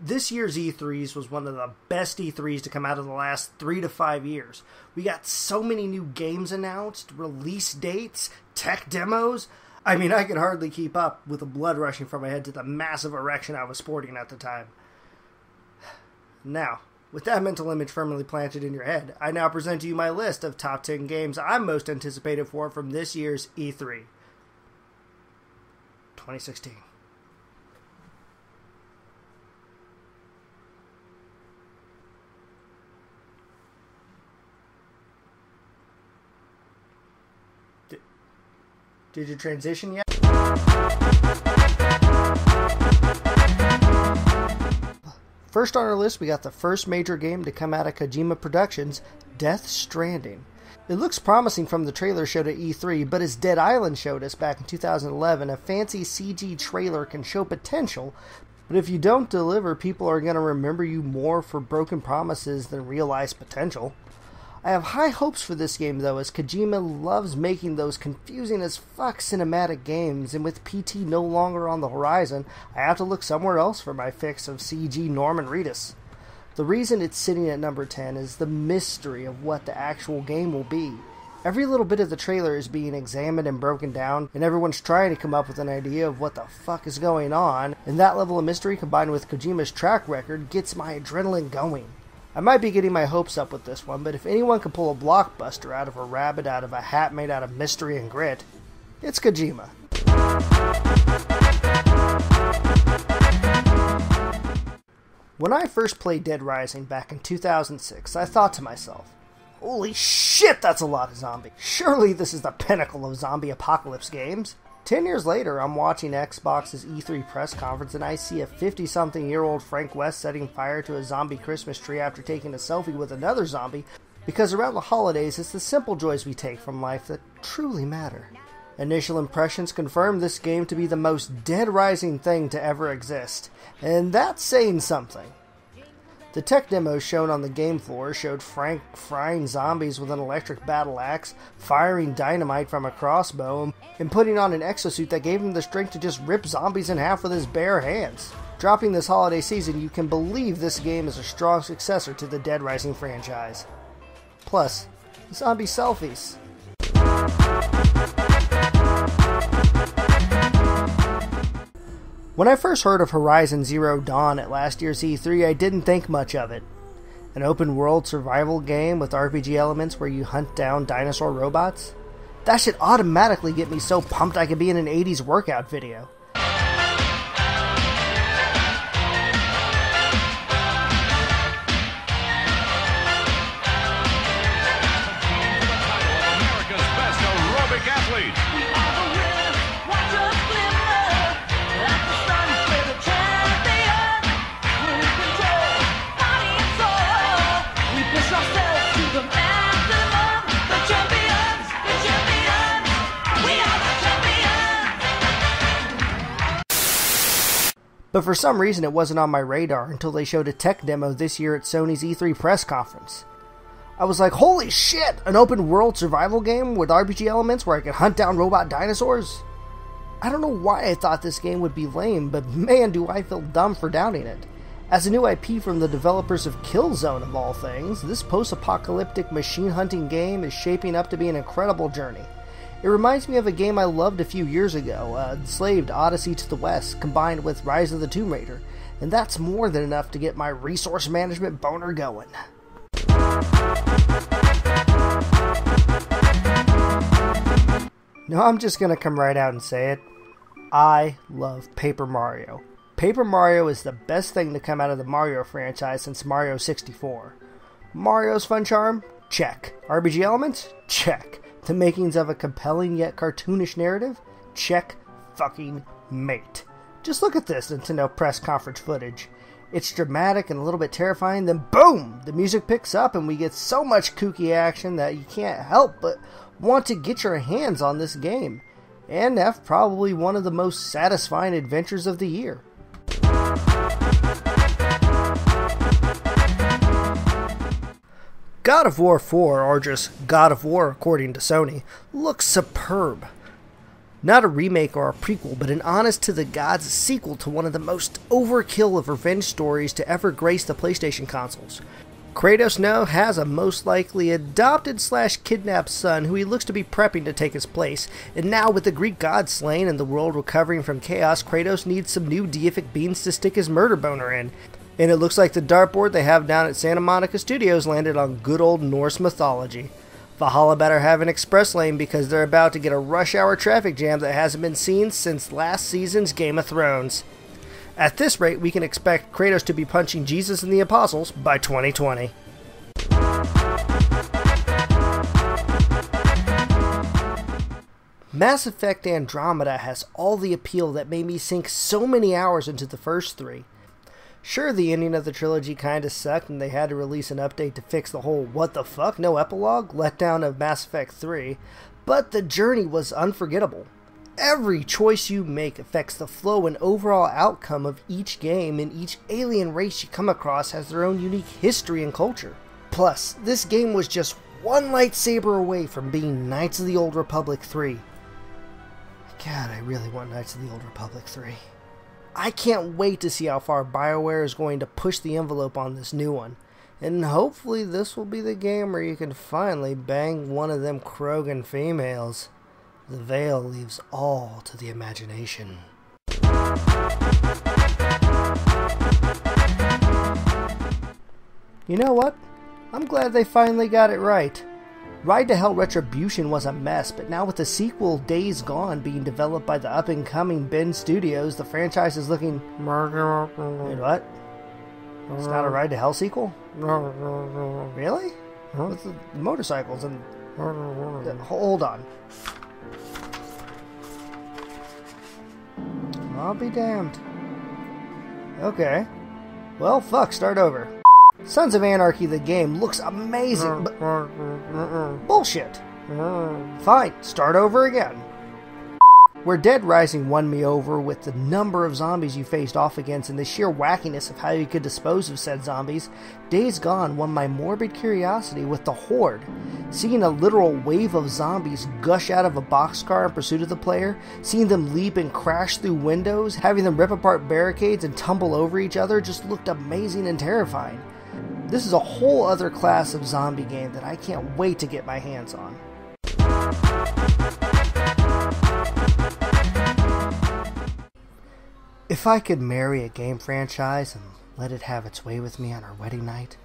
This year's E3s was one of the best E3s to come out of the last 3 to 5 years. We got so many new games announced, release dates, tech demos. I mean, I could hardly keep up with the blood rushing from my head to the massive erection I was sporting at the time. Now, with that mental image firmly planted in your head, I now present to you my list of top 10 games I'm most anticipated for from this year's E3 2016. Did you transition yet? First on our list, we got the first major game to come out of Kojima Productions, Death Stranding. It looks promising from the trailer showed at E3, but as Dead Island showed us back in 2011, a fancy CG trailer can show potential, but if you don't deliver, people are going to remember you more for broken promises than realized potential. I have high hopes for this game though, as Kojima loves making those confusing as fuck cinematic games, and with PT no longer on the horizon, I have to look somewhere else for my fix of CG Norman Reedus. The reason it's sitting at number 10 is the mystery of what the actual game will be. Every little bit of the trailer is being examined and broken down, and everyone's trying to come up with an idea of what the fuck is going on, and that level of mystery combined with Kojima's track record gets my adrenaline going. I might be getting my hopes up with this one, but if anyone can pull a blockbuster out of a rabbit out of a hat made out of mystery and grit, it's Kojima. When I first played Dead Rising back in 2006, I thought to myself, holy shit, that's a lot of zombies. Surely this is the pinnacle of zombie apocalypse games. 10 years later, I'm watching Xbox's E3 press conference and I see a 50-something-year-old Frank West setting fire to a zombie Christmas tree after taking a selfie with another zombie, because around the holidays, it's the simple joys we take from life that truly matter. Initial impressions confirm this game to be the most Dead Rising thing to ever exist, and that's saying something. The tech demos shown on the game floor showed Frank frying zombies with an electric battle axe, firing dynamite from a crossbow, and putting on an exosuit that gave him the strength to just rip zombies in half with his bare hands. Dropping this holiday season, you can believe this game is a strong successor to the Dead Rising franchise. Plus, zombie selfies. When I first heard of Horizon Zero Dawn at last year's E3, I didn't think much of it. An open-world survival game with RPG elements where you hunt down dinosaur robots? That should automatically get me so pumped I could be in an 80s workout video. But for some reason it wasn't on my radar until they showed a tech demo this year at Sony's E3 press conference. I was like, holy shit, an open world survival game with RPG elements where I could hunt down robot dinosaurs? I don't know why I thought this game would be lame, but man do I feel dumb for doubting it. As a new IP from the developers of Killzone of all things, this post-apocalyptic machine hunting game is shaping up to be an incredible journey. It reminds me of a game I loved a few years ago, Enslaved Odyssey to the West, combined with Rise of the Tomb Raider, and that's more than enough to get my resource management boner going. No, I'm just gonna come right out and say it. I love Paper Mario. Paper Mario is the best thing to come out of the Mario franchise since Mario 64. Mario's fun charm? Check. RPG elements? Check. The makings of a compelling yet cartoonish narrative? Check fucking mate. Just look at this Nintendo press conference footage. It's dramatic and a little bit terrifying, then boom! The music picks up and we get so much kooky action that you can't help but want to get your hands on this game. And that's probably one of the most satisfying adventures of the year. God of War 4, or just God of War according to Sony, looks superb. Not a remake or a prequel, but an honest-to-the-gods sequel to one of the most overkill of revenge stories to ever grace the PlayStation consoles. Kratos now has a most likely adopted/kidnapped son who he looks to be prepping to take his place, and now with the Greek god slain and the world recovering from chaos, Kratos needs some new deific beans to stick his murder boner in. And it looks like the dartboard they have down at Santa Monica Studios landed on good old Norse mythology. Valhalla better have an express lane because they're about to get a rush hour traffic jam that hasn't been seen since last season's Game of Thrones. At this rate, we can expect Kratos to be punching Jesus and the Apostles by 2020. Mass Effect Andromeda has all the appeal that made me sink so many hours into the first three. Sure, the ending of the trilogy kinda sucked and they had to release an update to fix the whole what the fuck, no epilogue letdown of Mass Effect 3, but the journey was unforgettable. Every choice you make affects the flow and overall outcome of each game, and each alien race you come across has their own unique history and culture. Plus, this game was just one lightsaber away from being Knights of the Old Republic 3. God, I really want Knights of the Old Republic 3. I can't wait to see how far BioWare is going to push the envelope on this new one. And hopefully this will be the game where you can finally bang one of them Krogan females. The veil leaves all to the imagination. You know what? I'm glad they finally got it right. Ride to Hell Retribution was a mess, but now with the sequel Days Gone being developed by the up-and-coming Ben Studios, the franchise is looking... Wait, what? It's not a Ride to Hell sequel? Really? With the motorcycles and... Hold on. I'll be damned. Okay. Well, fuck, start over. Sons of Anarchy the game looks amazing, but... Bullshit. Fine, start over again. Where Dead Rising won me over with the number of zombies you faced off against and the sheer wackiness of how you could dispose of said zombies, Days Gone won my morbid curiosity with the Horde. Seeing a literal wave of zombies gush out of a boxcar in pursuit of the player, seeing them leap and crash through windows, having them rip apart barricades and tumble over each other just looked amazing and terrifying. This is a whole other class of zombie game that I can't wait to get my hands on. If I could marry a game franchise and let it have its way with me on our wedding night,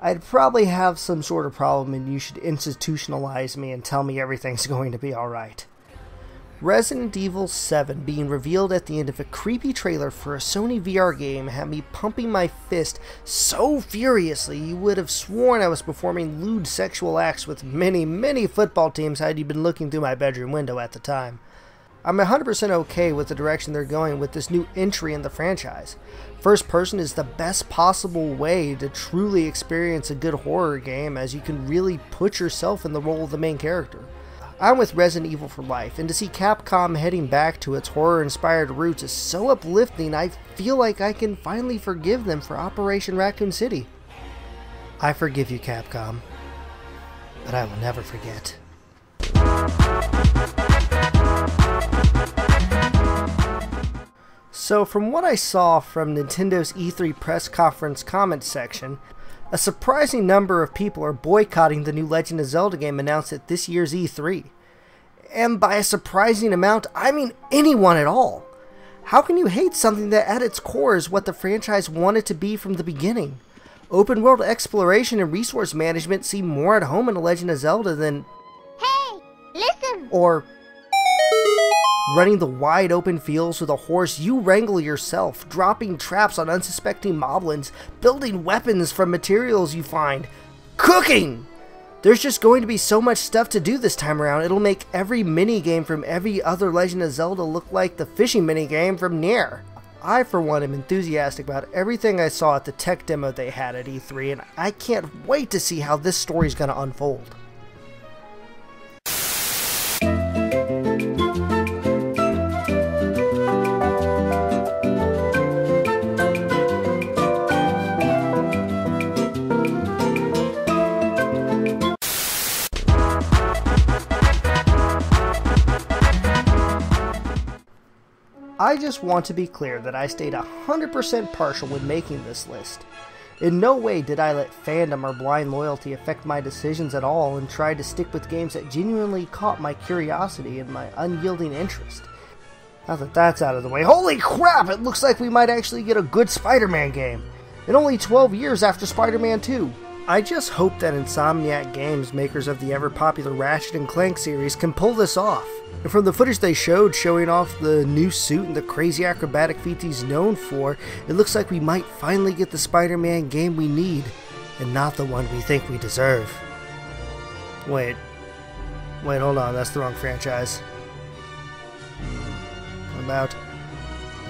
I'd probably have some sort of problem and you should institutionalize me and tell me everything's going to be alright. Resident Evil 7 being revealed at the end of a creepy trailer for a Sony VR game had me pumping my fist so furiously you would have sworn I was performing lewd sexual acts with many football teams had you been looking through my bedroom window at the time. I'm 100% okay with the direction they're going with this new entry in the franchise. First person is the best possible way to truly experience a good horror game, as you can really put yourself in the role of the main character. I'm with Resident Evil for life, and to see Capcom heading back to its horror-inspired roots is so uplifting. I feel like I can finally forgive them for Operation Raccoon City. I forgive you, Capcom, but I will never forget. So from what I saw from Nintendo's E3 press conference comments section, a surprising number of people are boycotting the new Legend of Zelda game announced at this year's E3. And by a surprising amount, I mean anyone at all. How can you hate something that at its core is what the franchise wanted to be from the beginning? Open world exploration and resource management seem more at home in The Legend of Zelda than... Hey, listen! Or... running the wide open fields with a horse you wrangle yourself, dropping traps on unsuspecting moblins, building weapons from materials you find, cooking! There's just going to be so much stuff to do this time around, it'll make every minigame from every other Legend of Zelda look like the fishing minigame from Nier. I, for one, am enthusiastic about everything I saw at the tech demo they had at E3, and I can't wait to see how this story's gonna unfold. I just want to be clear that I stayed 100% partial when making this list. In no way did I let fandom or blind loyalty affect my decisions at all, and tried to stick with games that genuinely caught my curiosity and my unyielding interest. Now that that's out of the way, holy crap, it looks like we might actually get a good Spider-Man game, and only 12 years after Spider-Man 2. I just hope that Insomniac Games, makers of the ever-popular Ratchet & Clank series, can pull this off. And from the footage they showed showing off the new suit and the crazy acrobatic feats he's known for, it looks like we might finally get the Spider-Man game we need, and not the one we think we deserve. Wait, hold on, that's the wrong franchise. What about,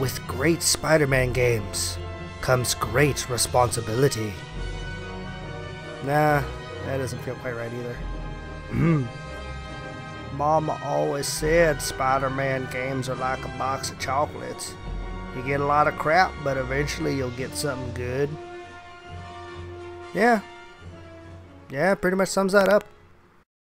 with great Spider-Man games comes great responsibility. Nah, that doesn't feel quite right either. Mama always said Spider-Man games are like a box of chocolates. You get a lot of crap, but eventually you'll get something good. Yeah, pretty much sums that up.